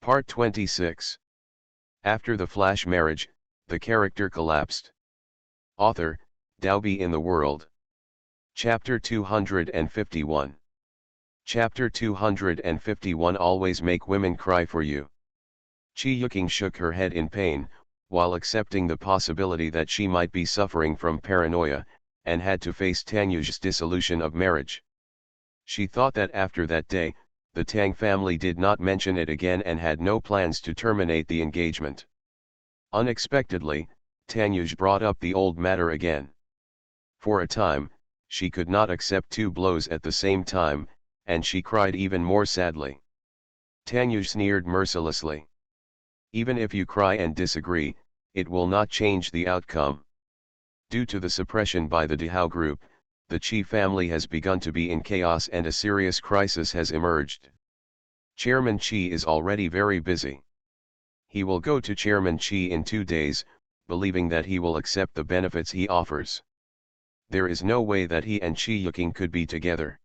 Part 26. After the flash marriage, the character collapsed. Author, Dowby in the World. Chapter 251. Chapter 251 Always make women cry for you. Chi Yuking shook her head in pain, while accepting the possibility that she might be suffering from paranoia, and had to face Tang Yu's dissolution of marriage. She thought that after that day, the Tang family did not mention it again and had no plans to terminate the engagement. Unexpectedly, Tang Yuj brought up the old matter again. For a time, she could not accept two blows at the same time, and she cried even more sadly. Tang Yuj sneered mercilessly. Even if you cry and disagree, it will not change the outcome. Due to the suppression by the Dehao group, the Qi family has begun to be in chaos and a serious crisis has emerged. Chairman Qi is already very busy. He will go to Chairman Qi in 2 days, believing that he will accept the benefits he offers. There is no way that he and Qi Yuking could be together.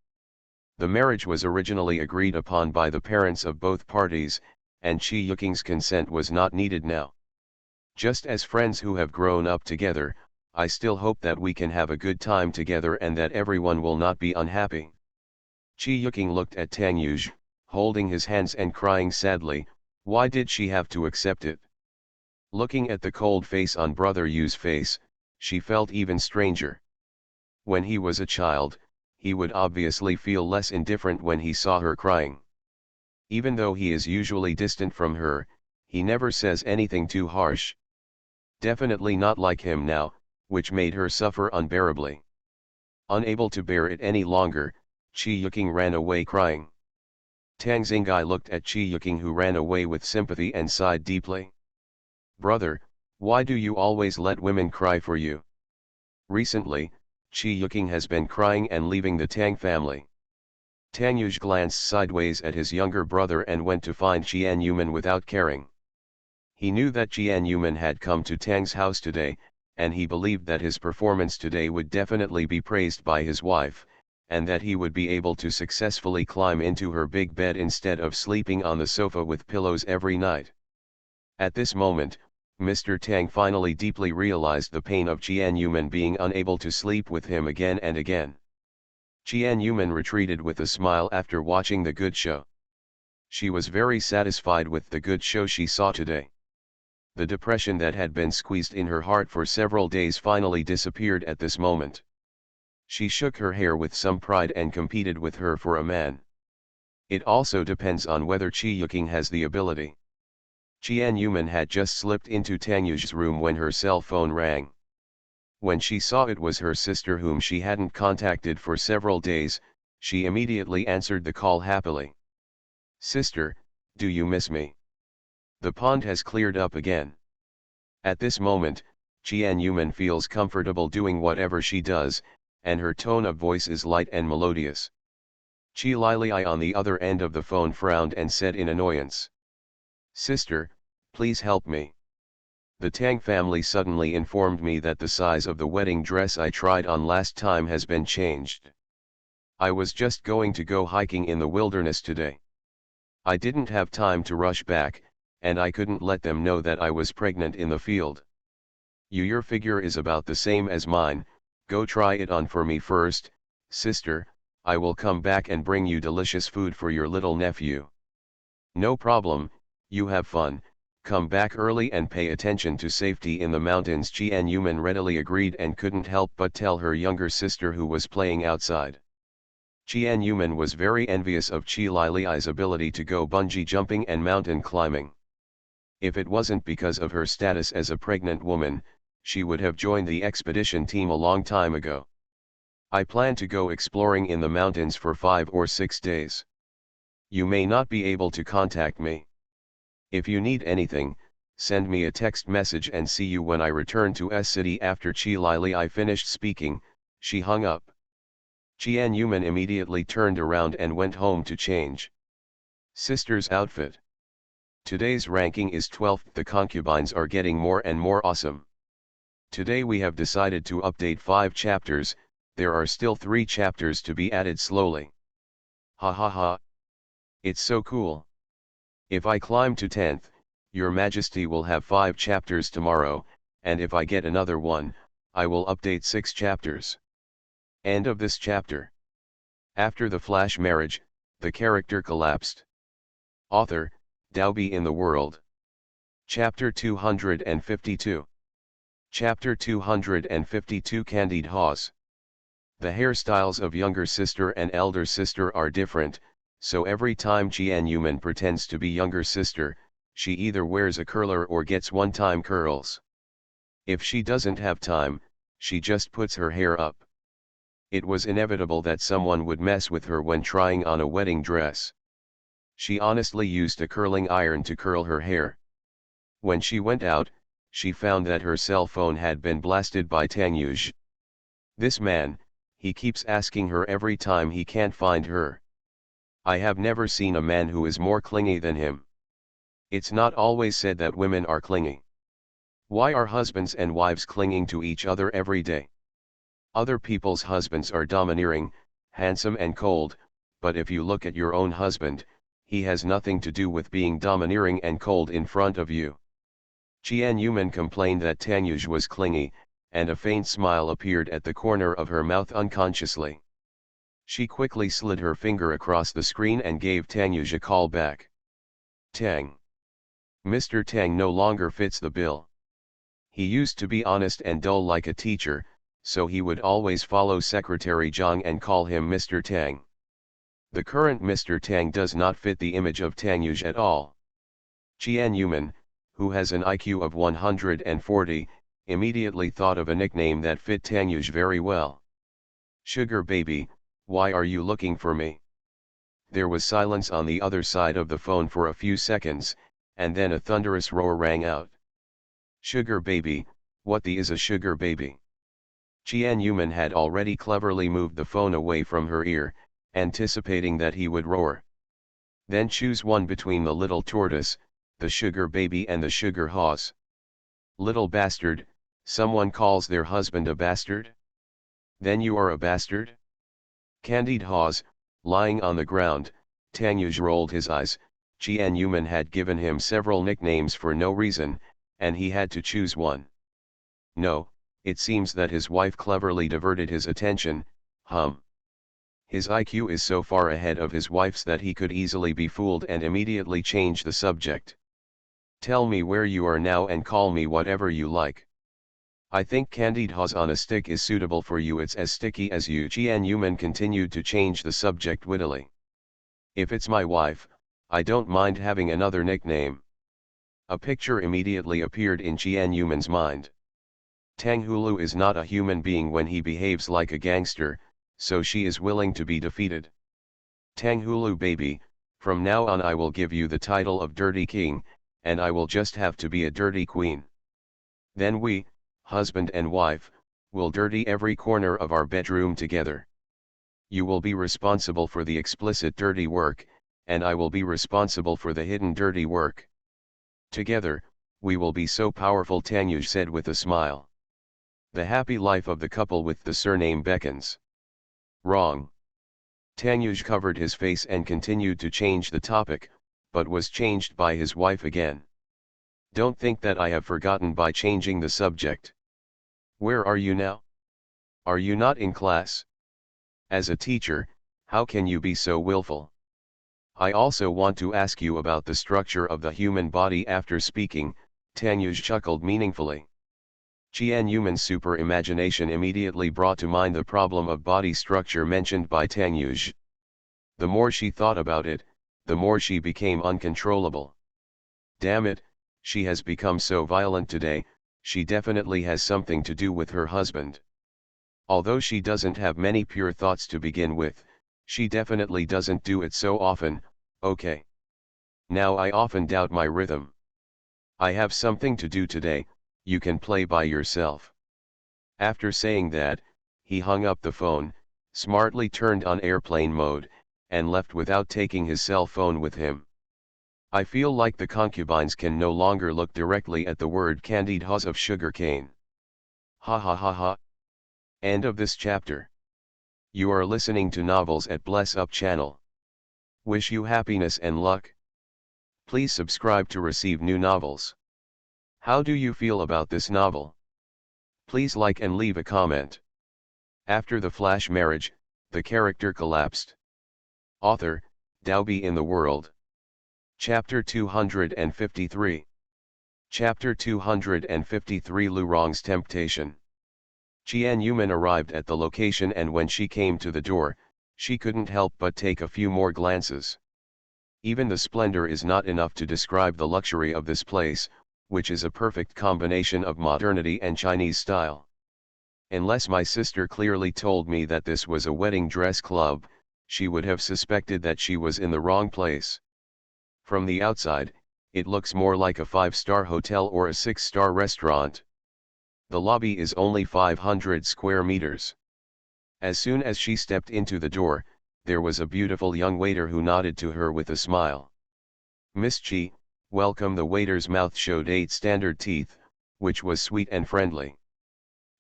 The marriage was originally agreed upon by the parents of both parties, and Qi Yuking's consent was not needed now. Just as friends who have grown up together, I still hope that we can have a good time together and that everyone will not be unhappy. Qi Yuking looked at Tang Yuj, holding his hands and crying sadly. Why did she have to accept it? Looking at the cold face on Brother Yu's face, she felt even stranger. When he was a child, he would obviously feel less indifferent when he saw her crying. Even though he is usually distant from her, he never says anything too harsh. Definitely not like him now, which made her suffer unbearably. Unable to bear it any longer, Qi Yuking ran away crying. Tang Xingai looked at Qi Yuking, who ran away with sympathy, and sighed deeply. Brother, why do you always let women cry for you? Recently, Qi Yuking has been crying and leaving the Tang family. Tang Yuj glanced sideways at his younger brother and went to find Jian Yuman without caring. He knew that Jian Yuman had come to Tang's house today, and he believed that his performance today would definitely be praised by his wife, and that he would be able to successfully climb into her big bed instead of sleeping on the sofa with pillows every night. At this moment, Mr. Tang finally deeply realized the pain of Jian Yuman being unable to sleep with him again and again. Jian Yuman retreated with a smile after watching the good show. She was very satisfied with the good show she saw today. The depression that had been squeezed in her heart for several days finally disappeared at this moment. She shook her hair with some pride and competed with her for a man. It also depends on whether Qi Yuking has the ability. Jian Yuman had just slipped into Tang Yuj's room when her cell phone rang. When she saw it was her sister, whom she hadn't contacted for several days, she immediately answered the call happily. Sister, do you miss me? The pond has cleared up again. At this moment, Jian Yuman feels comfortable doing whatever she does, and her tone of voice is light and melodious. Qi Lili on the other end of the phone frowned and said in annoyance. Sister, please help me. The Tang family suddenly informed me that the size of the wedding dress I tried on last time has been changed. I was just going to go hiking in the wilderness today. I didn't have time to rush back, and I couldn't let them know that I was pregnant in the field. Your figure is about the same as mine, go try it on for me first, sister, I will come back and bring you delicious food for your little nephew. No problem, you have fun, come back early and pay attention to safety in the mountains. Jian Yuman readily agreed and couldn't help but tell her younger sister, who was playing outside. Jian Yuman was very envious of Qi Lili's ability to go bungee jumping and mountain climbing. If it wasn't because of her status as a pregnant woman, she would have joined the expedition team a long time ago. I plan to go exploring in the mountains for 5 or 6 days. You may not be able to contact me. If you need anything, send me a text message, and see you when I return to S City. After Qi Lili finished speaking, she hung up. Jian Yuman immediately turned around and went home to change. Sister's outfit. Today's ranking is 12th. The concubines are getting more and more awesome. Today we have decided to update 5 chapters, there are still 3 chapters to be added slowly. Ha ha ha. It's so cool. If I climb to 10th, your majesty will have 5 chapters tomorrow, and if I get another one, I will update 6 chapters. End of this chapter. After the flash marriage, the character collapsed. Author, Dalby in the World. Chapter 252. Chapter 252 Candide Hawes. The hairstyles of younger sister and elder sister are different, so every time Jian pretends to be younger sister, she either wears a curler or gets one-time curls. If she doesn't have time, she just puts her hair up. It was inevitable that someone would mess with her when trying on a wedding dress. She honestly used a curling iron to curl her hair. When she went out, she found that her cell phone had been blasted by Tang Yuge. This man, he keeps asking her every time he can't find her. I have never seen a man who is more clingy than him. It's not always said that women are clingy. Why are husbands and wives clinging to each other every day? Other people's husbands are domineering, handsome and cold, but if you look at your own husband, he has nothing to do with being domineering and cold in front of you. Jian Yuman complained that Tang Yuge was clingy, and a faint smile appeared at the corner of her mouth unconsciously. She quickly slid her finger across the screen and gave Tang Yuge a call back. Tang. Mr. Tang no longer fits the bill. He used to be honest and dull like a teacher, so he would always follow Secretary Zhang and call him Mr. Tang. The current Mr. Tang does not fit the image of Tang Yuge at all. Jian Yuman, who has an IQ of 140, immediately thought of a nickname that fit Tang Yuge very well. Sugar baby, why are you looking for me? There was silence on the other side of the phone for a few seconds, and then a thunderous roar rang out. Sugar baby, what the is a sugar baby? Jian Yuman had already cleverly moved the phone away from her ear, anticipating that he would roar. Then choose one between the little tortoise, the sugar baby and the sugar horse. Little bastard, someone calls their husband a bastard? Then you are a bastard? Candide Hawes, lying on the ground, Tang Yuge rolled his eyes. Jian Yuman had given him several nicknames for no reason, and he had to choose one. No, it seems that his wife cleverly diverted his attention. His IQ is so far ahead of his wife's that he could easily be fooled and immediately change the subject. Tell me where you are now and call me whatever you like. I think Candide Hawes on a stick is suitable for you. It's as sticky as you. Jian Yuman continued to change the subject wittily. If it's my wife, I don't mind having another nickname. A picture immediately appeared in Jian Yuman's mind. Tang Hulu is not a human being when he behaves like a gangster, so she is willing to be defeated. Tang Hulu baby, from now on I will give you the title of Dirty King, and I will just have to be a dirty queen. Then we, husband and wife, will dirty every corner of our bedroom together. You will be responsible for the explicit dirty work, and I will be responsible for the hidden dirty work. Together, we will be so powerful, Tang Yuge said with a smile. The happy life of the couple with the surname beckons. Wrong. Tang Yuge covered his face and continued to change the topic, but was changed by his wife again. Don't think that I have forgotten by changing the subject. Where are you now? Are you not in class? As a teacher, how can you be so willful? I also want to ask you about the structure of the human body. After speaking, Tang Yuge chuckled meaningfully. Jian Yuman's super imagination immediately brought to mind the problem of body structure mentioned by Tang Yuge. The more she thought about it, the more she became uncontrollable. Damn it, she has become so violent today. She definitely has something to do with her husband. Although she doesn't have many pure thoughts to begin with, she definitely doesn't do it so often. Okay. Now I often doubt my rhythm. I have something to do today, you can play by yourself. After saying that, he hung up the phone, smartly turned on airplane mode, and left without taking his cell phone with him. I feel like the concubines can no longer look directly at the word Candide Hawes of sugarcane. Ha ha ha ha. End of this chapter. You are listening to novels at Bless Up channel. Wish you happiness and luck. Please subscribe to receive new novels. How do you feel about this novel? Please like and leave a comment. After the flash marriage, the character collapsed. Author, Dalby in the World. Chapter 253. Chapter 253 Lu Rong's Temptation. Qian Yuman arrived at the location, and when she came to the door, she couldn't help but take a few more glances. Even the splendor is not enough to describe the luxury of this place, which is a perfect combination of modernity and Chinese style. Unless my sister clearly told me that this was a wedding dress club, she would have suspected that she was in the wrong place. From the outside, it looks more like a 5-star hotel or a 6-star restaurant. The lobby is only 500 square meters. As soon as she stepped into the door, there was a beautiful young waiter who nodded to her with a smile. "Miss Chi, welcome." The waiter's mouth showed 8 standard teeth, which was sweet and friendly.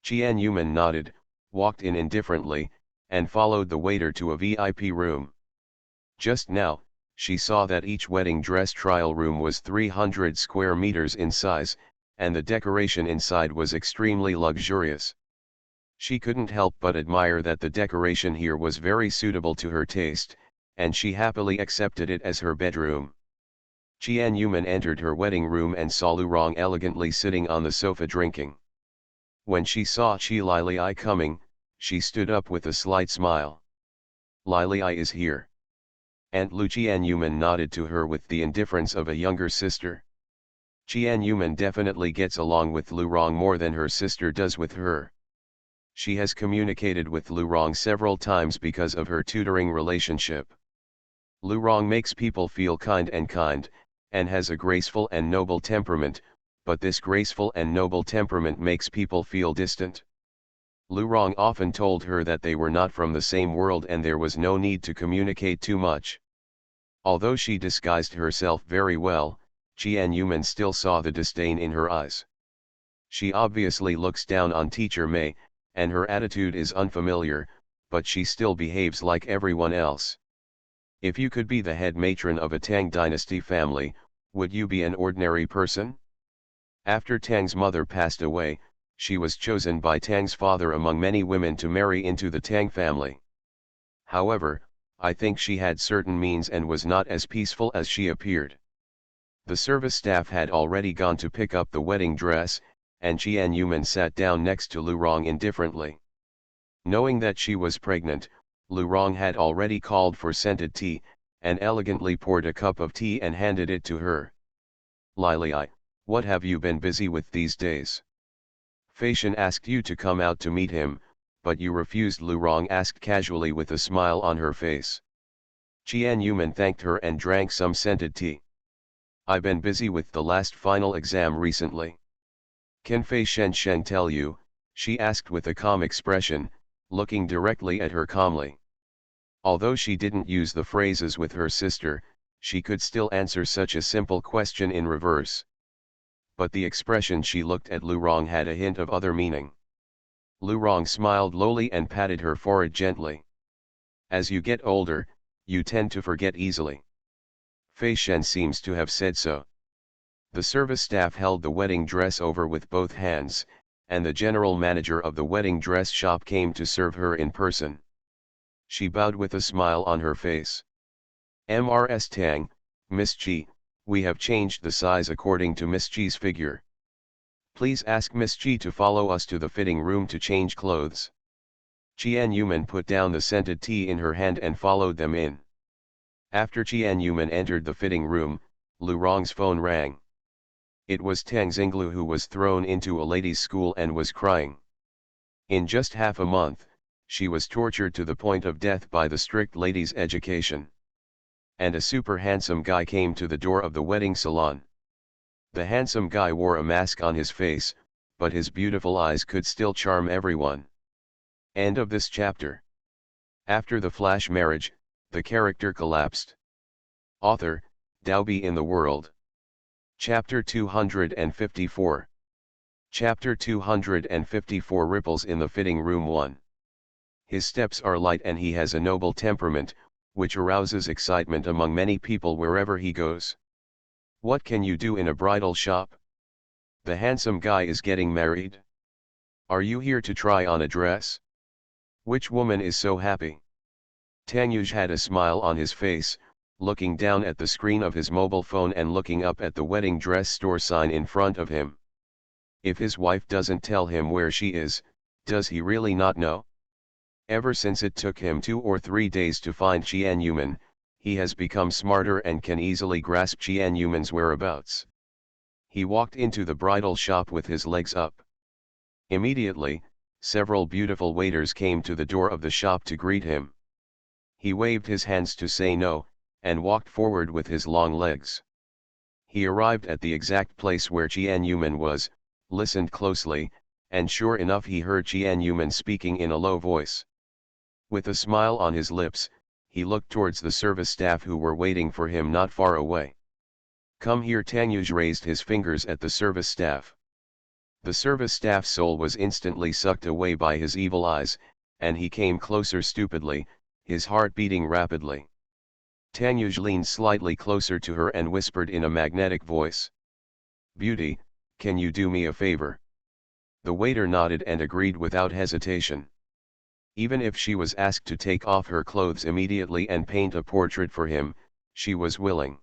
Qian Yuman nodded, walked in indifferently, and followed the waiter to a VIP room. Just now, she saw that each wedding dress trial room was 300 square meters in size, and the decoration inside was extremely luxurious. She couldn't help but admire that the decoration here was very suitable to her taste, and she happily accepted it as her bedroom. Qian Yuman entered her wedding room and saw Lu Rong elegantly sitting on the sofa drinking. When she saw Qi Lilei coming, she stood up with a slight smile. "Lilei is here." Aunt Lu. Qian Yuman nodded to her with the indifference of a younger sister. Qian Yuman definitely gets along with Lu Rong more than her sister does with her. She has communicated with Lu Rong several times because of her tutoring relationship. Lu Rong makes people feel kind, and has a graceful and noble temperament, but this graceful and noble temperament makes people feel distant. Lu Rong often told her that they were not from the same world and there was no need to communicate too much. Although she disguised herself very well, Qian Yuman still saw the disdain in her eyes. She obviously looks down on Teacher Mei, and her attitude is unfamiliar, but she still behaves like everyone else. If you could be the head matron of a Tang dynasty family, would you be an ordinary person? After Tang's mother passed away, she was chosen by Tang's father among many women to marry into the Tang family. However, I think she had certain means and was not as peaceful as she appeared. The service staff had already gone to pick up the wedding dress, and Qian Yuman sat down next to Lu Rong indifferently. Knowing that she was pregnant, Lu Rong had already called for scented tea, and elegantly poured a cup of tea and handed it to her. "Lilei, what have you been busy with these days? Fei Shen asked you to come out to meet him, but you refused." Lu Rong asked casually with a smile on her face. Qian Yuman thanked her and drank some scented tea. "I've been busy with the last final exam recently." "Can Fei Shen tell you?" she asked with a calm expression, looking directly at her calmly. Although she didn't use the phrases with her sister, she could still answer such a simple question in reverse. But the expression she looked at Lu Rong had a hint of other meaning. Lu Rong smiled lowly and patted her forehead gently. "As you get older, you tend to forget easily. Fei Shen seems to have said so." The service staff held the wedding dress over with both hands, and the general manager of the wedding dress shop came to serve her in person. She bowed with a smile on her face. "Mrs. Tang, Miss Chi, we have changed the size according to Miss Chi's figure. Please ask Miss Chi to follow us to the fitting room to change clothes." Qian Yuman put down the scented tea in her hand and followed them in. After Qian Yuman entered the fitting room, Lu Rong's phone rang. It was Tang Xinglu, who was thrown into a ladies' school and was crying. In just half a month, she was tortured to the point of death by the strict ladies' education. And a super handsome guy came to the door of the wedding salon. The handsome guy wore a mask on his face, but his beautiful eyes could still charm everyone. End of this chapter. After the flash marriage, the character collapsed. Author, Dalby in the World. Chapter 254. Chapter 254 Ripples in the Fitting Room 1. His steps are light and he has a noble temperament, which arouses excitement among many people wherever he goes. What can you do in a bridal shop? The handsome guy is getting married. Are you here to try on a dress? Which woman is so happy? Tanyuj had a smile on his face, looking down at the screen of his mobile phone and looking up at the wedding dress store sign in front of him. If his wife doesn't tell him where she is, does he really not know? Ever since it took him 2 or 3 days to find Qian Yuman, he has become smarter and can easily grasp Qian Yuman's whereabouts. He walked into the bridal shop with his legs up. Immediately, several beautiful waiters came to the door of the shop to greet him. He waved his hands to say no, and walked forward with his long legs. He arrived at the exact place where Qian Yuman was, listened closely, and sure enough he heard Qian Yuman speaking in a low voice. With a smile on his lips, he looked towards the service staff who were waiting for him not far away. Come here. Tanyuj raised his fingers at the service staff. The service staff's soul was instantly sucked away by his evil eyes, and he came closer stupidly, his heart beating rapidly. Tanyuj leaned slightly closer to her and whispered in a magnetic voice. Beauty, can you do me a favor? The waiter nodded and agreed without hesitation. Even if she was asked to take off her clothes immediately and paint a portrait for him, she was willing.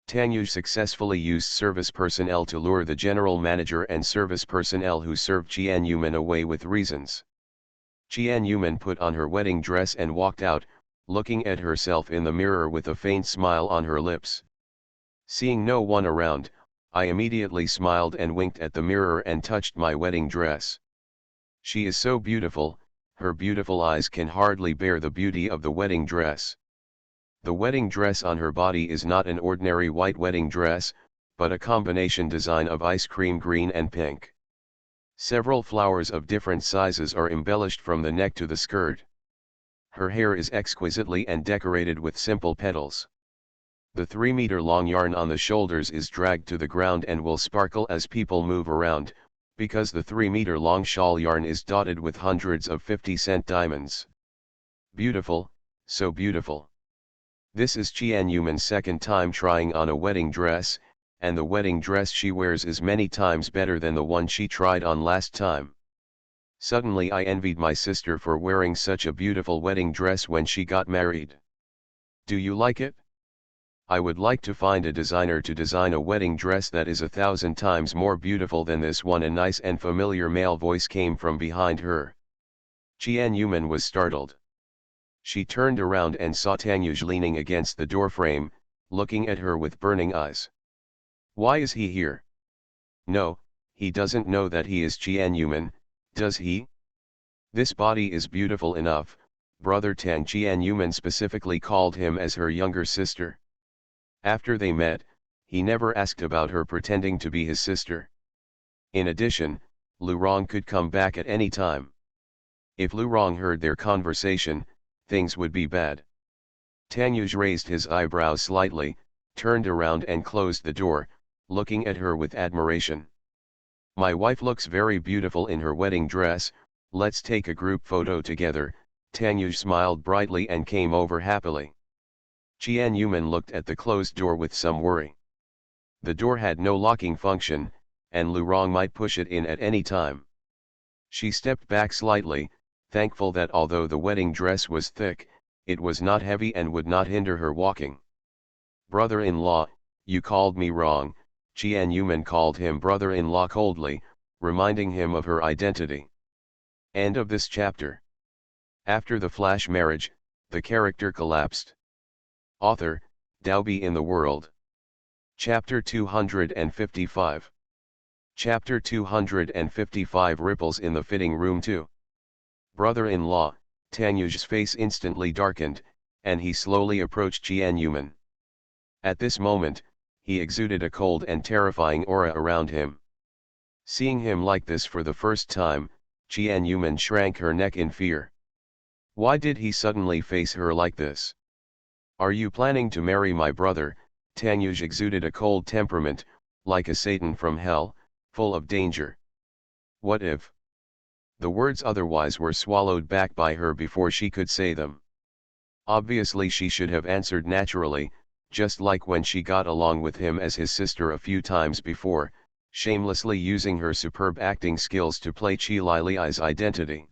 Tanyuj successfully used service personnel to lure the general manager and service personnel who served Qian Yuman away with reasons. Qian Yuman put on her wedding dress and walked out, looking at herself in the mirror with a faint smile on her lips. Seeing no one around, I immediately smiled and winked at the mirror and touched my wedding dress. She is so beautiful, her beautiful eyes can hardly bear the beauty of the wedding dress. The wedding dress on her body is not an ordinary white wedding dress, but a combination design of ice cream green and pink. Several flowers of different sizes are embellished from the neck to the skirt. Her hair is exquisitely and decorated with simple petals. The 3-meter-long yarn on the shoulders is dragged to the ground and will sparkle as people move around, because the 3-meter-long shawl yarn is dotted with hundreds of 50-cent diamonds. Beautiful, so beautiful. This is Qian Yuman's second time trying on a wedding dress, and the wedding dress she wears is many times better than the one she tried on last time. Suddenly I envied my sister for wearing such a beautiful wedding dress when she got married. Do you like it? I would like to find a designer to design a wedding dress that is 1,000 times more beautiful than this one. A nice and familiar male voice came from behind her. Qian Yuman was startled. She turned around and saw Tanyuj leaning against the doorframe, looking at her with burning eyes. Why is he here? No, he doesn't know that he is Qian Yuman, does he? This body is beautiful enough, brother Tan. Qian Yuman specifically called him as her younger sister. After they met, he never asked about her pretending to be his sister. In addition, Lu Rong could come back at any time. If Lu Rong heard their conversation, things would be bad. Tanyuj raised his eyebrows slightly, turned around and closed the door, looking at her with admiration. My wife looks very beautiful in her wedding dress, let's take a group photo together. Tanyuj smiled brightly and came over happily. Qian Yuman looked at the closed door with some worry. The door had no locking function, and Lu Rong might push it in at any time. She stepped back slightly, thankful that although the wedding dress was thick, it was not heavy and would not hinder her walking. Brother-in-law, you called me wrong. Qian Yuman called him brother-in-law coldly, reminding him of her identity. End of this chapter. After the flash marriage, the character collapsed. Author, Daobi in the World. Chapter 255. Chapter 255 Ripples in the Fitting Room 2. Brother-in-law, Tanyuj's face instantly darkened, and he slowly approached Qian Yuman. At this moment, he exuded a cold and terrifying aura around him. Seeing him like this for the first time, Qian Yuman shrank her neck in fear. Why did he suddenly face her like this? Are you planning to marry my brother? Tanyuj exuded a cold temperament, like a Satan from hell, full of danger. What if? The words otherwise were swallowed back by her before she could say them. Obviously she should have answered naturally, just like when she got along with him as his sister a few times before, shamelessly using her superb acting skills to play Chi Lili's identity.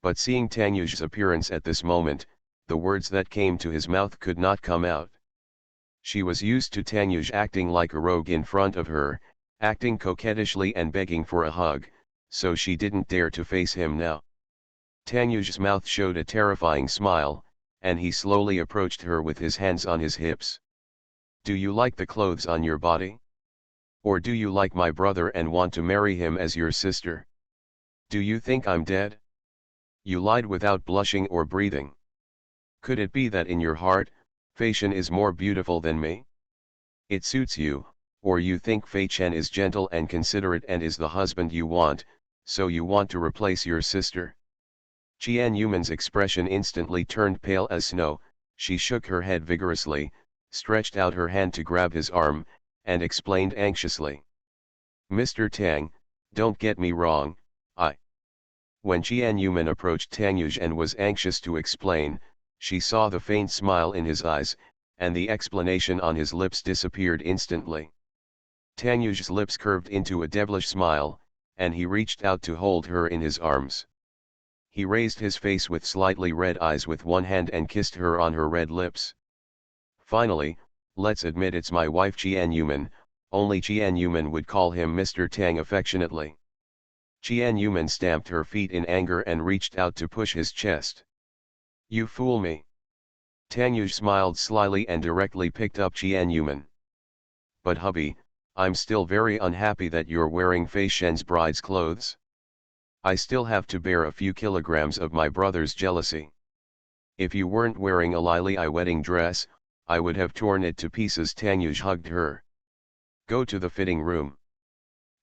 But seeing Tanyu's appearance at this moment, the words that came to his mouth could not come out. She was used to Tanyuj acting like a rogue in front of her, acting coquettishly and begging for a hug, so she didn't dare to face him now. Tanyuj's mouth showed a terrifying smile, and he slowly approached her with his hands on his hips. "Do you like the clothes on your body? Or do you like my brother and want to marry him as your sister? Do you think I'm dead?" You lied without blushing or breathing. Could it be that in your heart, Fei Shen is more beautiful than me? It suits you, or you think Fei Chen is gentle and considerate and is the husband you want, so you want to replace your sister? Qian Yuman's expression instantly turned pale as snow. She shook her head vigorously, stretched out her hand to grab his arm, and explained anxiously. "Mr. Tang, don't get me wrong, When Qian Yuman approached Tangyuj and was anxious to explain, she saw the faint smile in his eyes, and the explanation on his lips disappeared instantly. Tangyuj's lips curved into a devilish smile, and he reached out to hold her in his arms. He raised his face with slightly red eyes with one hand and kissed her on her red lips. "Finally, let's admit it's my wife Qian Yuman." Only Qian Yuman would call him Mr. Tang affectionately. Qian Yuman stamped her feet in anger and reached out to push his chest. "You fool me." Tangyuj smiled slyly and directly picked up Qian Yuman. "But hubby, I'm still very unhappy that you're wearing Fei Shen's bride's clothes. I still have to bear a few kilograms of my brother's jealousy. If you weren't wearing a Lili wedding dress, I would have torn it to pieces." Tangyuj hugged her. "Go to the fitting room."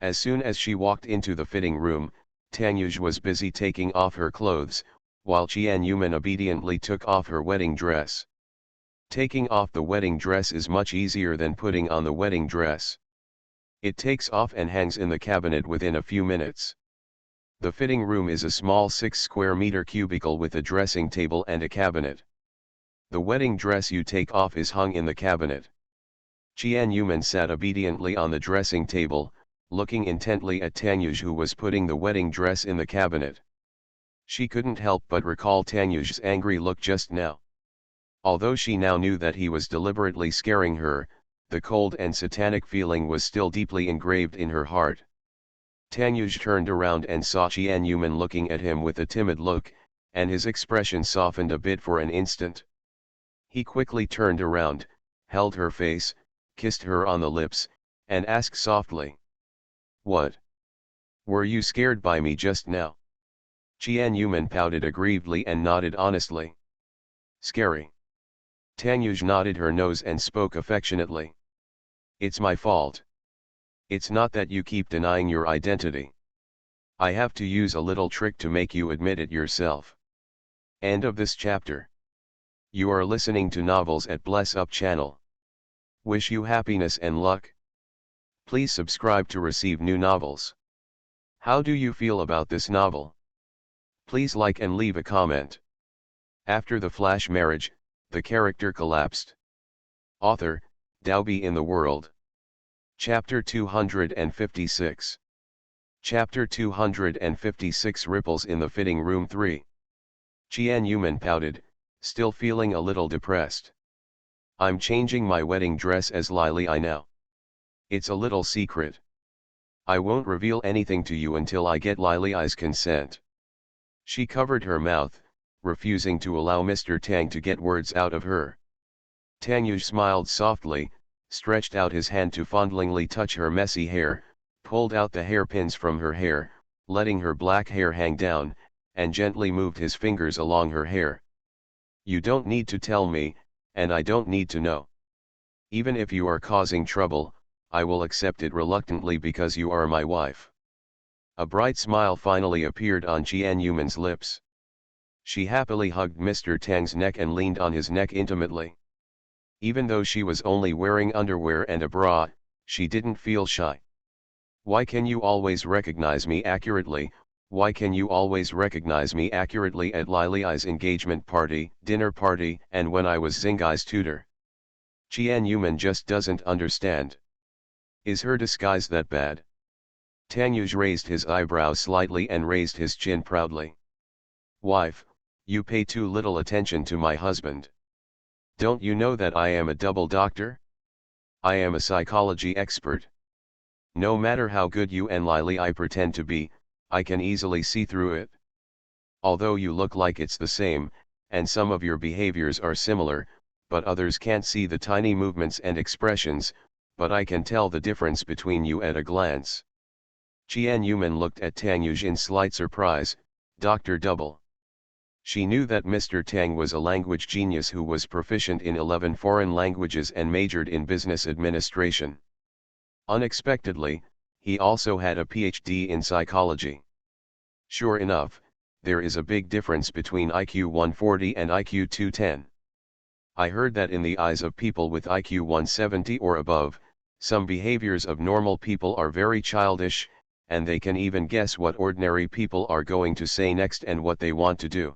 As soon as she walked into the fitting room, Tangyuj was busy taking off her clothes, while Qian Yuman obediently took off her wedding dress. Taking off the wedding dress is much easier than putting on the wedding dress. It takes off and hangs in the cabinet within a few minutes. The fitting room is a small 6 square meter cubicle with a dressing table and a cabinet. The wedding dress you take off is hung in the cabinet. Qian Yuman sat obediently on the dressing table, looking intently at Tangyuj, who was putting the wedding dress in the cabinet. She couldn't help but recall Tangyuj's angry look just now. Although she now knew that he was deliberately scaring her, the cold and satanic feeling was still deeply engraved in her heart. Tangyuj turned around and saw Qian Yuman looking at him with a timid look, and his expression softened a bit for an instant. He quickly turned around, held her face, kissed her on the lips, and asked softly, "What? Were you scared by me just now?" Qian Yuman pouted aggrievedly and nodded honestly. "Scary?" Tangyuj nodded her nose and spoke affectionately. "It's my fault. It's not that you keep denying your identity. I have to use a little trick to make you admit it yourself." End of this chapter. You are listening to Novels at Bless Up channel. Wish you happiness and luck. Please subscribe to receive new novels. How do you feel about this novel? Please like and leave a comment. After the flash marriage, the character collapsed. Author, Daobi in the World. Chapter 256. Chapter 256 Ripples in the Fitting Room 3. Qian Yuman pouted, still feeling a little depressed. "I'm changing my wedding dress as Lili now. It's a little secret. I won't reveal anything to you until I get Lili's consent." She covered her mouth, refusing to allow Mr. Tang to get words out of her. Tangyuj smiled softly, stretched out his hand to fondlingly touch her messy hair, pulled out the hairpins from her hair, letting her black hair hang down, and gently moved his fingers along her hair. "You don't need to tell me, and I don't need to know. Even if you are causing trouble, I will accept it reluctantly because you are my wife." A bright smile finally appeared on Qian Yuman's lips. She happily hugged Mr. Tang's neck and leaned on his neck intimately. Even though she was only wearing underwear and a bra, she didn't feel shy. "Why can you always recognize me accurately? Why can you always recognize me accurately at Lili's engagement party, dinner party, and when I was Xingai's tutor?" Yuman just doesn't understand. Is her disguise that bad? Tanyuj raised his eyebrows slightly and raised his chin proudly. Wife, you pay too little attention to my husband. Don't you know that I am a double doctor? I am a psychology expert. No matter how good you and Lily I pretend to be, I can easily see through it. Although you look like it's the same, and some of your behaviors are similar, but others can't see the tiny movements and expressions, but I can tell the difference between you at a glance. Yuman looked at Tanyuj in slight surprise. Dr. Double. She knew that Mr. Tang was a language genius who was proficient in 11 foreign languages and majored in business administration. Unexpectedly, he also had a PhD in psychology. Sure enough, there is a big difference between IQ 140 and IQ 210. I heard that in the eyes of people with IQ 170 or above, some behaviors of normal people are very childish, and they can even guess what ordinary people are going to say next and what they want to do.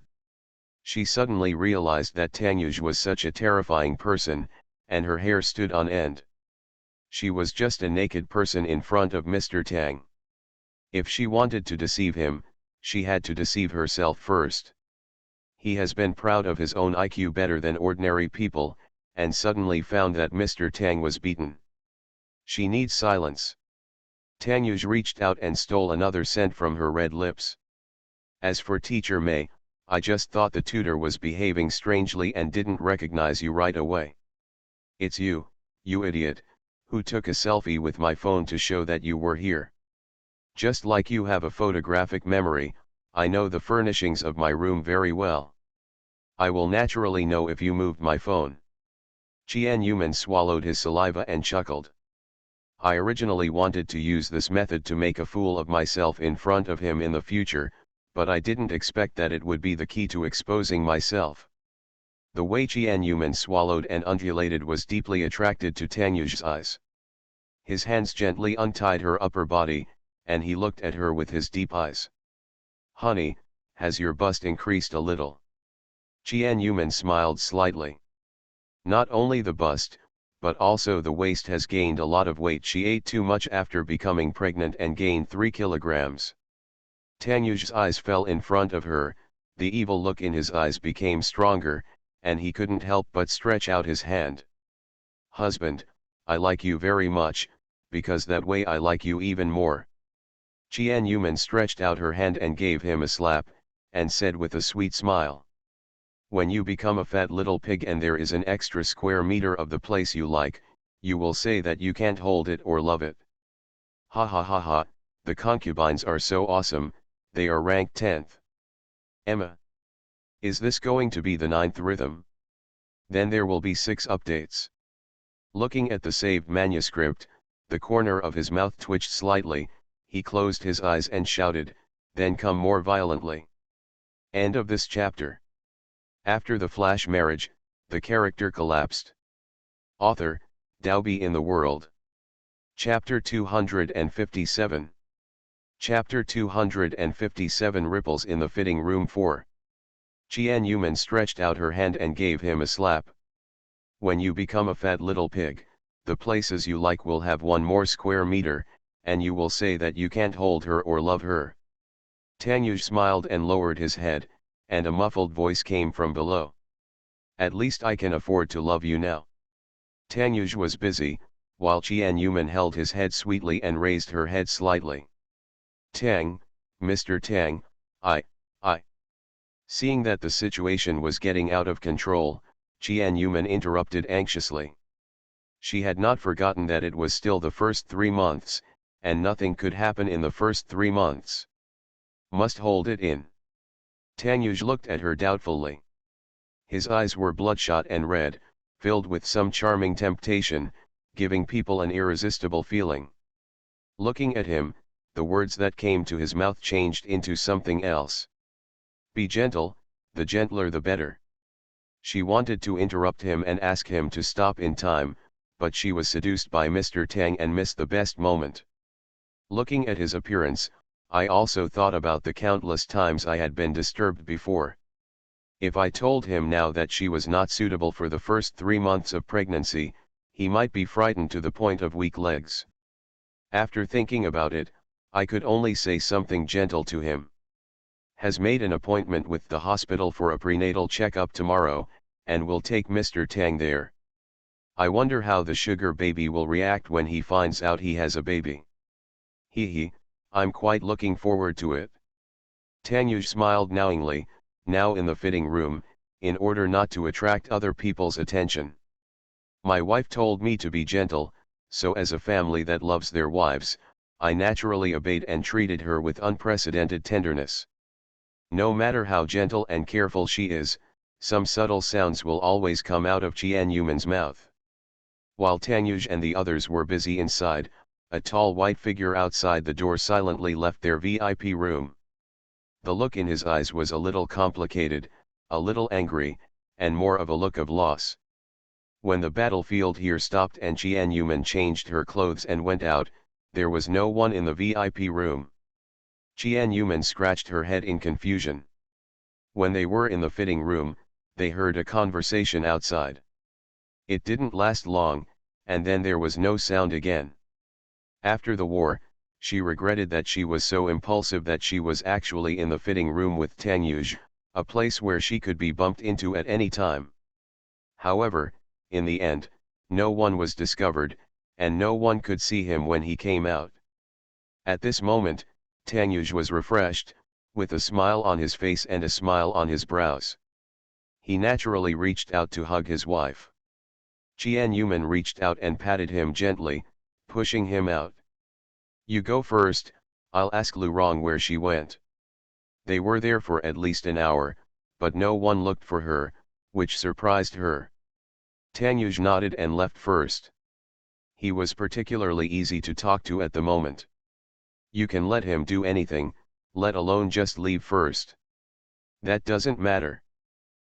She suddenly realized that Tanyuj was such a terrifying person, and her hair stood on end. She was just a naked person in front of Mr. Tang. If she wanted to deceive him, she had to deceive herself first. He has been proud of his own IQ better than ordinary people, and suddenly found that Mr. Tang was beaten. She needs silence. Tanyuj reached out and stole another scent from her red lips. As for Teacher May, I just thought the tutor was behaving strangely and didn't recognize you right away. It's you idiot, who took a selfie with my phone to show that you were here. Just like you have a photographic memory, I know the furnishings of my room very well. I will naturally know if you moved my phone. Yuman swallowed his saliva and chuckled. I originally wanted to use this method to make a fool of myself in front of him in the future, but I didn't expect that it would be the key to exposing myself. The way Yuman swallowed and undulated was deeply attracted to Tanyuj's eyes. His hands gently untied her upper body, and he looked at her with his deep eyes. Honey, has your bust increased a little? Yuman smiled slightly. Not only the bust, but also the waist has gained a lot of weight. She ate too much after becoming pregnant and gained 3 kilograms. Tanyuj's eyes fell in front of her, the evil look in his eyes became stronger, and he couldn't help but stretch out his hand. Husband, I like you very much, because that way I like you even more. Yuman stretched out her hand and gave him a slap, and said with a sweet smile. When you become a fat little pig and there is an extra square meter of the place you like, you will say that you can't hold it or love it. Ha ha ha ha, the concubines are so awesome, they are ranked 10th. Emma. Is this going to be the 9th rhythm? Then there will be 6 updates. Looking at the saved manuscript, the corner of his mouth twitched slightly, he closed his eyes and shouted, then come more violently. End of this chapter. After the flash marriage, the character collapsed. Author, Daobi in the World. Chapter 257. Chapter 257 Ripples in the Fitting Room 4. Yuman stretched out her hand and gave him a slap. When you become a fat little pig, the places you like will have 1 more square meter, and you will say that you can't hold her or love her. Tanyuj smiled and lowered his head, and a muffled voice came from below. At least I can afford to love you now. Tanyuj was busy, while Yuman held his head sweetly and raised her head slightly. Tang, Mr. Tang, I. Seeing that the situation was getting out of control, Yuman interrupted anxiously. She had not forgotten that it was still the first 3 months, and nothing could happen in the first 3 months. Must hold it in. Tanyuj looked at her doubtfully. His eyes were bloodshot and red, filled with some charming temptation, giving people an irresistible feeling. Looking at him, the words that came to his mouth changed into something else. Be gentle, the gentler the better. She wanted to interrupt him and ask him to stop in time, but she was seduced by Mr. Tang and missed the best moment. Looking at his appearance, I also thought about the countless times I had been disturbed before. If I told him now that she was not suitable for the first 3 months of pregnancy, He might be frightened to the point of weak legs. After thinking about it, I could only say something gentle to him. Has made an appointment with the hospital for a prenatal checkup tomorrow, and will take Mr. Tang there. I wonder how the sugar baby will react when he finds out he has a baby. Hee, I'm quite looking forward to it. Tanyuj smiled knowingly, now in the fitting room, in order not to attract other people's attention. My wife told me to be gentle, so as a family that loves their wives, I naturally obeyed and treated her with unprecedented tenderness. No matter how gentle and careful she is, some subtle sounds will always come out of Qian Yuman's mouth. While Tanyuj and the others were busy inside, a tall white figure outside the door silently left their VIP room. The look in his eyes was a little complicated, a little angry, and more of a look of loss. When the battlefield here stopped and Qian Yuman changed her clothes and went out, there was no one in the VIP room. Qian Yuman scratched her head in confusion. When they were in the fitting room, they heard a conversation outside. It didn't last long, and then there was no sound again. After the war, she regretted that she was so impulsive that she was actually in the fitting room with Tangyuj, a place where she could be bumped into at any time. However, in the end, no one was discovered, and no one could see him when he came out. At this moment, Tangyuj was refreshed, with a smile on his face and a smile on his brows. He naturally reached out to hug his wife. Qian Yuman reached out and patted him gently, pushing him out. You go first, I'll ask Lu Rong where she went. They were there for at least an hour, but no one looked for her, which surprised her. Tangyuj nodded and left first. He was particularly easy to talk to at the moment. You can let him do anything, let alone just leave first. That doesn't matter.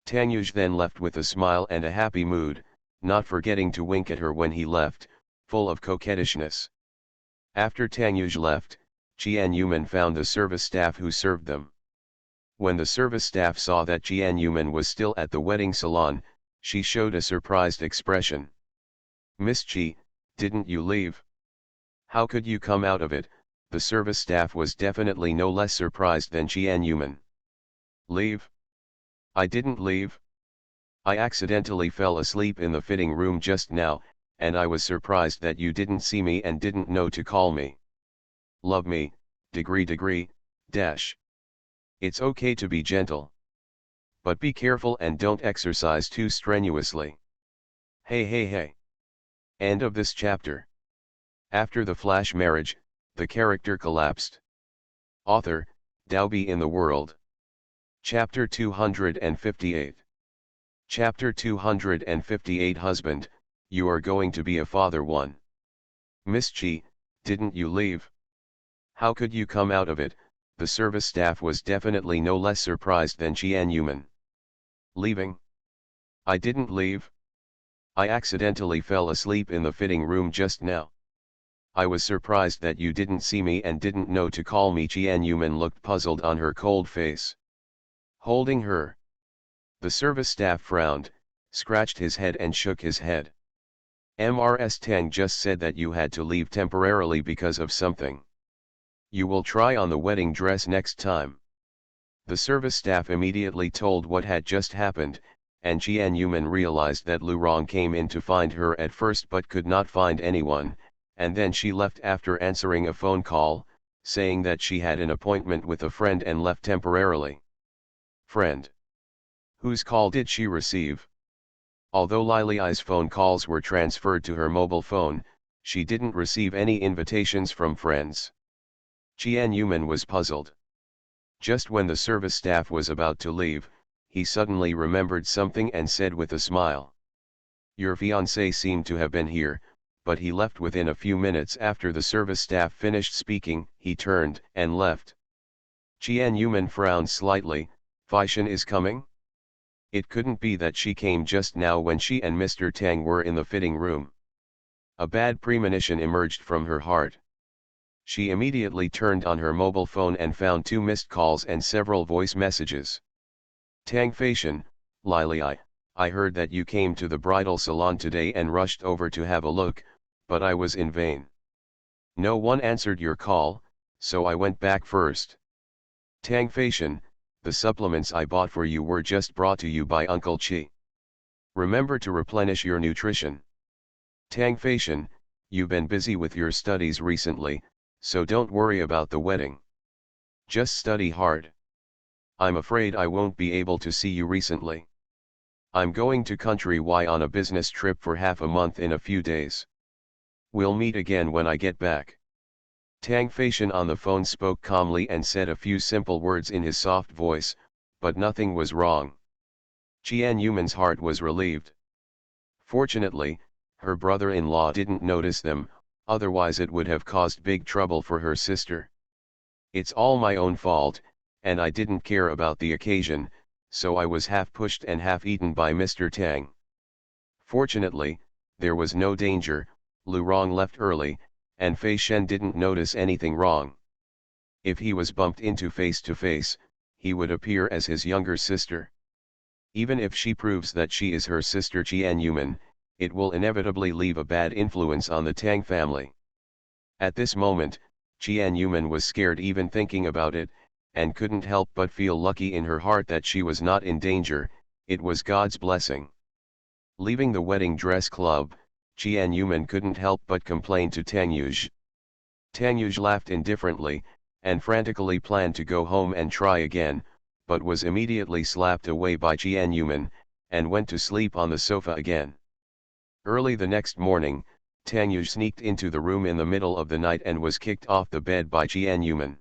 Tangyuj then left with a smile and a happy mood, not forgetting to wink at her when he left, full of coquettishness. After Tangyuj left, Qian Yuman found the service staff who served them. When the service staff saw that Qian Yuman was still at the wedding salon, she showed a surprised expression. Miss Qi, didn't you leave? How could you come out of it? The service staff was definitely no less surprised than Qian Yuman. Leave? I didn't leave. I accidentally fell asleep in the fitting room just now, and I was surprised that you didn't see me and didn't know to call me. Love me, degree, dash. It's okay to be gentle. But be careful and don't exercise too strenuously. Hey. End of this chapter. After the flash marriage, the character collapsed. Author, Daobi in the World. Chapter 258. Chapter 258 Husband, you are going to be a father one. Miss Qi, didn't you leave? How could you come out of it? The service staff was definitely no less surprised than Qian Yuman. Leaving? I didn't leave. I accidentally fell asleep in the fitting room just now. I was surprised that you didn't see me and didn't know to call me. Qian Yuman looked puzzled on her cold face. Holding her. The service staff frowned, scratched his head and shook his head. Mrs. Tang just said that you had to leave temporarily because of something. You will try on the wedding dress next time. The service staff immediately told what had just happened, and Qian Yuman realized that Lu Rong came in to find her at first but could not find anyone, and then she left after answering a phone call, saying that she had an appointment with a friend and left temporarily. Friend? Whose call did she receive? Although Lili's phone calls were transferred to her mobile phone, she didn't receive any invitations from friends. Qian Yuman was puzzled. Just when the service staff was about to leave, he suddenly remembered something and said with a smile. Your fiancé seemed to have been here, but he left within a few minutes after the service staff finished speaking. He turned and left. Qian Yuman frowned slightly. Feishan is coming? It couldn't be that she came just now when she and Mr. Tang were in the fitting room. A bad premonition emerged from her heart. She immediately turned on her mobile phone and found 2 missed calls and several voice messages. Tang Feishan, Lili, I heard that you came to the bridal salon today and rushed over to have a look, but I was in vain. No one answered your call, so I went back first. Tang Feishan, the supplements I bought for you were just brought to you by Uncle Chi. Remember to replenish your nutrition. Tang Feishan, you've been busy with your studies recently, so don't worry about the wedding. Just study hard. I'm afraid I won't be able to see you recently. I'm going to Country Y on a business trip for half a month in a few days. We'll meet again when I get back. Tang Feishan on the phone spoke calmly and said a few simple words in his soft voice, but nothing was wrong. Qian Yuman's heart was relieved. Fortunately, her brother-in-law didn't notice them, otherwise it would have caused big trouble for her sister. It's all my own fault, and I didn't care about the occasion, so I was half pushed and half eaten by Mr. Tang. Fortunately, there was no danger. Lu Rong left early, and Fei Shen didn't notice anything wrong. If he was bumped into face to face, he would appear as his younger sister. Even if she proves that she is her sister Qian Yuman, it will inevitably leave a bad influence on the Tang family. At this moment, Qian Yuman was scared even thinking about it, and couldn't help but feel lucky in her heart that she was not in danger. It was God's blessing. Leaving the wedding dress club, Qian Yuman couldn't help but complain to Tang Yuj. Tang Yuj laughed indifferently, and frantically planned to go home and try again, but was immediately slapped away by Qian Yuman, and went to sleep on the sofa again. Early the next morning, Tang Yuj sneaked into the room in the middle of the night and was kicked off the bed by Qian Yuman.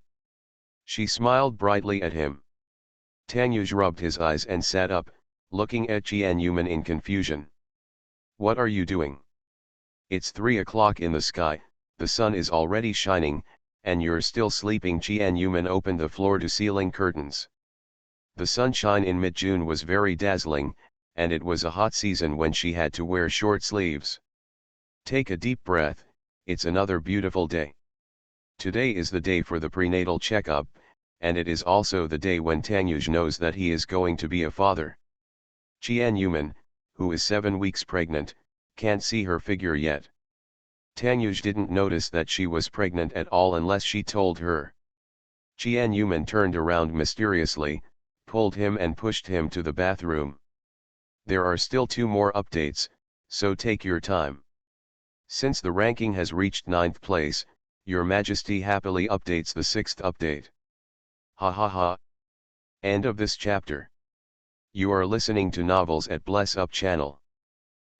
She smiled brightly at him. Tang Yuj rubbed his eyes and sat up, looking at Qian Yuman in confusion. What are you doing? It's 3 o'clock in the sky, the sun is already shining, and you're still sleeping. Qian Yuman opened the floor-to-ceiling curtains. The sunshine in mid-June was very dazzling, and it was a hot season when she had to wear short sleeves. Take a deep breath, it's another beautiful day. Today is the day for the prenatal checkup, and it is also the day when Tang Yuj knows that he is going to be a father. Qian Yuman, who is 7 weeks pregnant, can't see her figure yet. Tang Yuj didn't notice that she was pregnant at all unless she told her. Qian Yuman turned around mysteriously, pulled him and pushed him to the bathroom. There are still 2 more updates, so take your time. Since the ranking has reached 9th place, Your Majesty happily updates the 6th update. Ha ha ha. End of this chapter. You are listening to novels at Bless Up channel.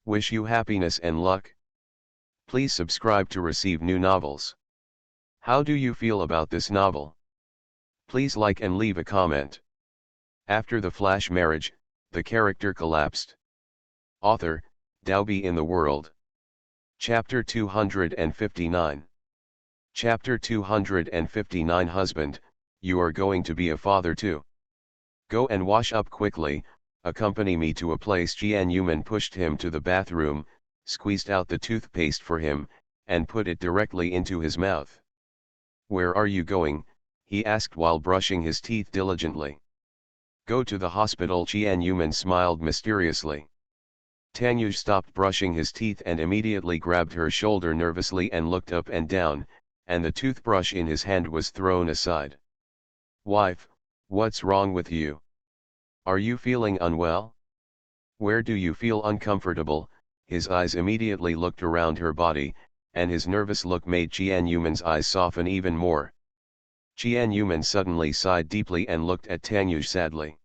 Wish you happiness and luck. Please subscribe to receive new novels. How do you feel about this novel? Please like and leave a comment. After the flash marriage, the character collapsed. Author, Daobi in the World. Chapter 259. Chapter 259. Husband, you are going to be a father too. Go and wash up quickly, accompany me to a place. Qian Yuman pushed him to the bathroom, squeezed out the toothpaste for him, and put it directly into his mouth. Where are you going? He asked while brushing his teeth diligently. Go to the hospital. Qian Yuman smiled mysteriously. Tang Yuj stopped brushing his teeth and immediately grabbed her shoulder nervously and looked up and down, and the toothbrush in his hand was thrown aside. Wife, what's wrong with you? Are you feeling unwell? Where do you feel uncomfortable? His eyes immediately looked around her body, and his nervous look made Qian Yuman's eyes soften even more. Qian Yuman suddenly sighed deeply and looked at Tang Yuj sadly.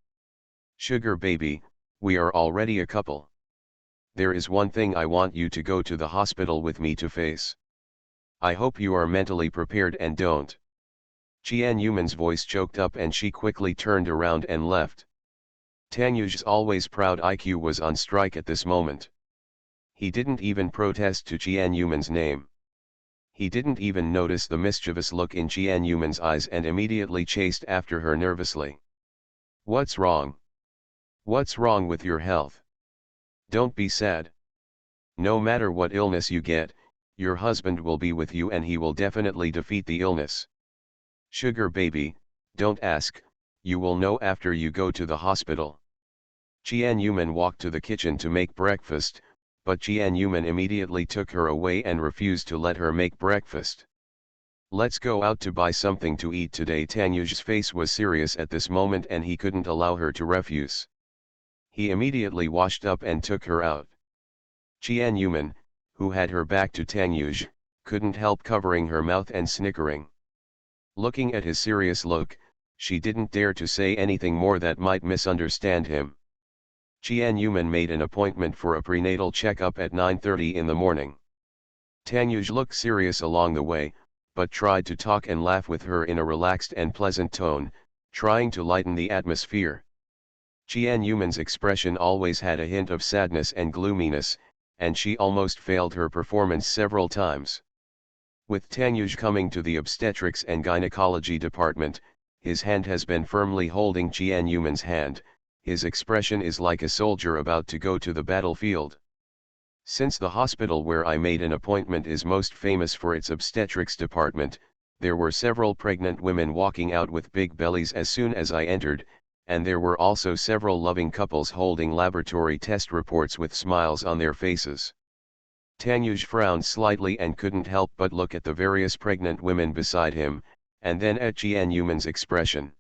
Sugar baby, we are already a couple. There is one thing I want you to go to the hospital with me to face. I hope you are mentally prepared and don't. Qian Yuman's voice choked up and she quickly turned around and left. Tang Yuj's always proud IQ was on strike at this moment. He didn't even protest to Qian Yuman's name. He didn't even notice the mischievous look in Qian Yuman's eyes and immediately chased after her nervously. What's wrong? What's wrong with your health? Don't be sad. No matter what illness you get, your husband will be with you and he will definitely defeat the illness. Sugar baby, don't ask, you will know after you go to the hospital. Jian-Yuman walked to the kitchen to make breakfast, but Jian-Yuman immediately took her away and refused to let her make breakfast. "Let's go out to buy something to eat today." Tanyu's face was serious at this moment and he couldn't allow her to refuse. He immediately washed up and took her out. Jian-Yuman, who had her back to Tanyuj, couldn't help covering her mouth and snickering. Looking at his serious look, she didn't dare to say anything more that might misunderstand him. Jian-Yuman made an appointment for a prenatal checkup at 9:30 in the morning. Tanyuj looked serious along the way, but tried to talk and laugh with her in a relaxed and pleasant tone, trying to lighten the atmosphere. Jian-Yuman's expression always had a hint of sadness and gloominess, and she almost failed her performance several times. With Tanyuj coming to the obstetrics and gynecology department, his hand has been firmly holding Jian-Yuman's hand. His expression is like a soldier about to go to the battlefield. Since the hospital where I made an appointment is most famous for its obstetrics department, there were several pregnant women walking out with big bellies as soon as I entered, and there were also several loving couples holding laboratory test reports with smiles on their faces. Tanyuj frowned slightly and couldn't help but look at the various pregnant women beside him, and then at Jian-Yuman's expression.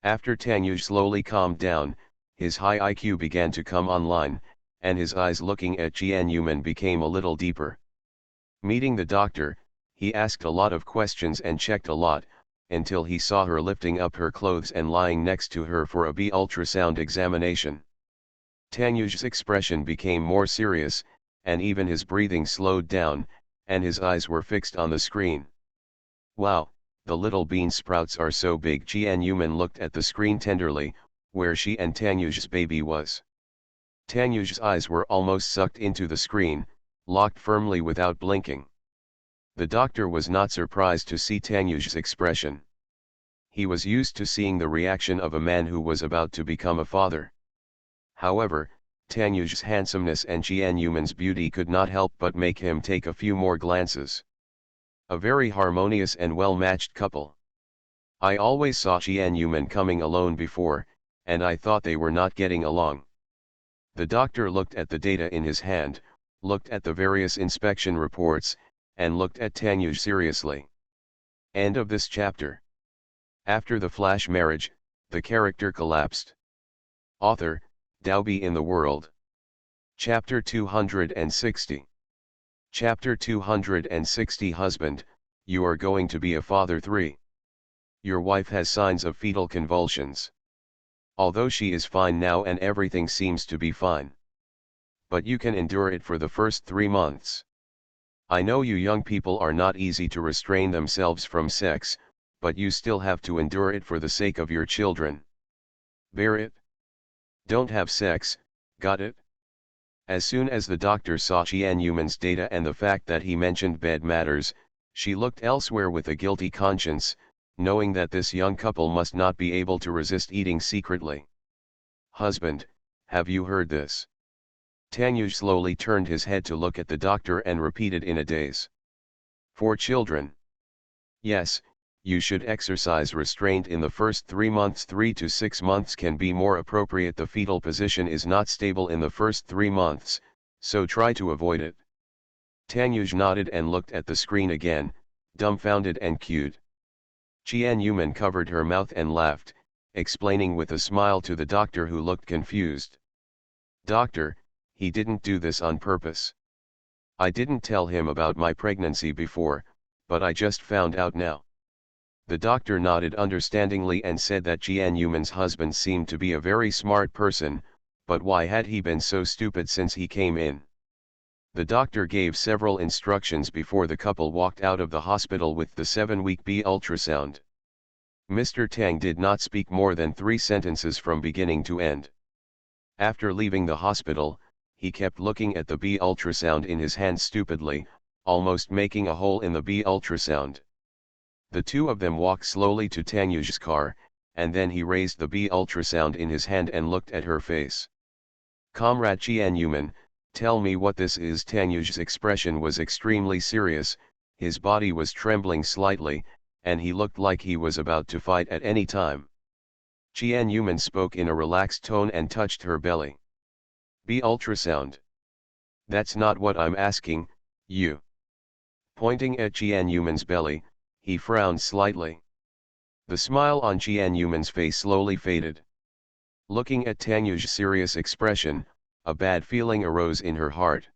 After Tanyuj slowly calmed down, his high IQ began to come online, and his eyes looking at Jian-Yuman became a little deeper. Meeting the doctor, he asked a lot of questions and checked a lot, until he saw her lifting up her clothes and lying next to her for a B ultrasound examination. Tanyuj's expression became more serious, and even his breathing slowed down, and his eyes were fixed on the screen. "Wow, the little bean sprouts are so big." Jian-Yuman looked at the screen tenderly, where she and Tanyuj's baby was. Tanyuj's eyes were almost sucked into the screen, locked firmly without blinking. The doctor was not surprised to see Tanyuj's expression. He was used to seeing the reaction of a man who was about to become a father. However, Tanyuj's handsomeness and Jian-Yuman's beauty could not help but make him take a few more glances. A very harmonious and well-matched couple. I always saw Jian-Yuman coming alone before, and I thought they were not getting along. The doctor looked at the data in his hand, looked at the various inspection reports, and looked at Tanyuj seriously. End of this chapter. After the flash marriage, the character collapsed. Author, Daobi in the World. Chapter 260. Chapter 260. Husband, you are going to be a father. 3. Your wife has signs of fetal convulsions. Although she is fine now and everything seems to be fine. But you can endure it for the first 3 months. I know you young people are not easy to restrain themselves from sex, but you still have to endure it for the sake of your children. Bear it. Don't have sex, got it? As soon as the doctor saw Jian-Yuman's data and the fact that he mentioned bed matters, she looked elsewhere with a guilty conscience, knowing that this young couple must not be able to resist eating secretly. Husband, have you heard this? Tanyuj slowly turned his head to look at the doctor and repeated in a daze. 4 children. Yes, you should exercise restraint in the first 3 months. 3 to 6 months can be more appropriate. The fetal position is not stable in the first 3 months, so try to avoid it. Tanyuj nodded and looked at the screen again, dumbfounded and cued. Jian-Yuman covered her mouth and laughed, explaining with a smile to the doctor who looked confused. Doctor, he didn't do this on purpose. I didn't tell him about my pregnancy before, but I just found out now. The doctor nodded understandingly and said that Jian-Yuman's husband seemed to be a very smart person, but why had he been so stupid since he came in? The doctor gave several instructions before the couple walked out of the hospital with the 7-week B ultrasound. Mr. Tang did not speak more than 3 sentences from beginning to end. After leaving the hospital, he kept looking at the B ultrasound in his hand stupidly, almost making a hole in the B ultrasound. The two of them walked slowly to Tanyuj's car, and then he raised the B ultrasound in his hand and looked at her face. Comrade Jian-Yuman, tell me what this is. Tanyuj's expression was extremely serious, his body was trembling slightly, and he looked like he was about to fight at any time. Qian Yuman spoke in a relaxed tone and touched her belly. Be ultrasound. That's not what I'm asking, you. Pointing at Qian Yuman's belly, he frowned slightly. The smile on Qian Yuman's face slowly faded. Looking at Tanyu's serious expression, a bad feeling arose in her heart.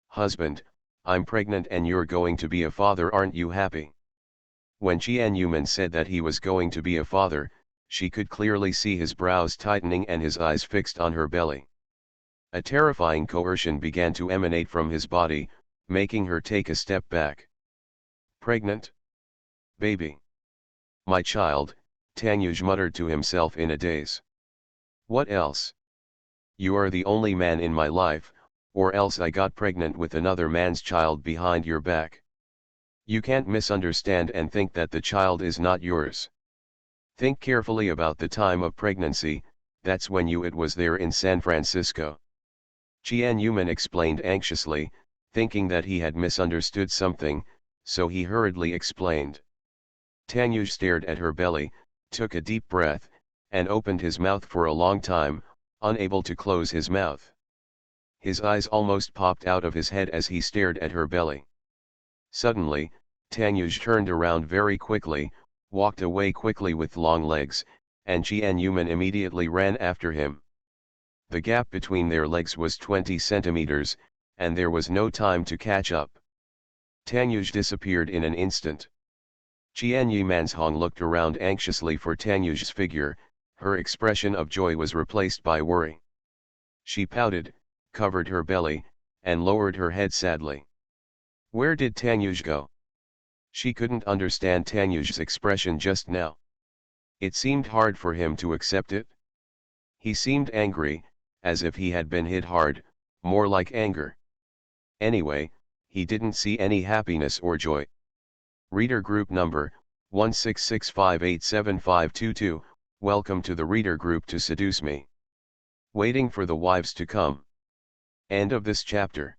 Husband, I'm pregnant and you're going to be a father, aren't you happy? When Qian Yuman said that he was going to be a father, she could clearly see his brows tightening and his eyes fixed on her belly. A terrifying coercion began to emanate from his body, making her take a step back. Pregnant? Baby. My child, Tanyuj muttered to himself in a daze. What else? You are the only man in my life, or else I got pregnant with another man's child behind your back. You can't misunderstand and think that the child is not yours. Think carefully about the time of pregnancy, that's when it was there in San Francisco. Qian Yuman explained anxiously, thinking that he had misunderstood something, so he hurriedly explained. Tanyuj stared at her belly, took a deep breath, and opened his mouth for a long time, unable to close his mouth. His eyes almost popped out of his head as he stared at her belly. Suddenly, Tanyuj turned around very quickly, walked away quickly with long legs, and Qian Yuman immediately ran after him. The gap between their legs was 20 centimeters, and there was no time to catch up. Tanyuj disappeared in an instant. Qian Yimanshong looked around anxiously for Tanyuj's figure, her expression of joy was replaced by worry. She pouted, covered her belly, and lowered her head sadly. Where did Tanyuj go? She couldn't understand Tanyuj's expression just now. It seemed hard for him to accept it. He seemed angry, as if he had been hit hard, more like anger. Anyway, he didn't see any happiness or joy. Reader group number, 166587522, welcome to the reader group to seduce me. Waiting for the wives to come. End of this chapter.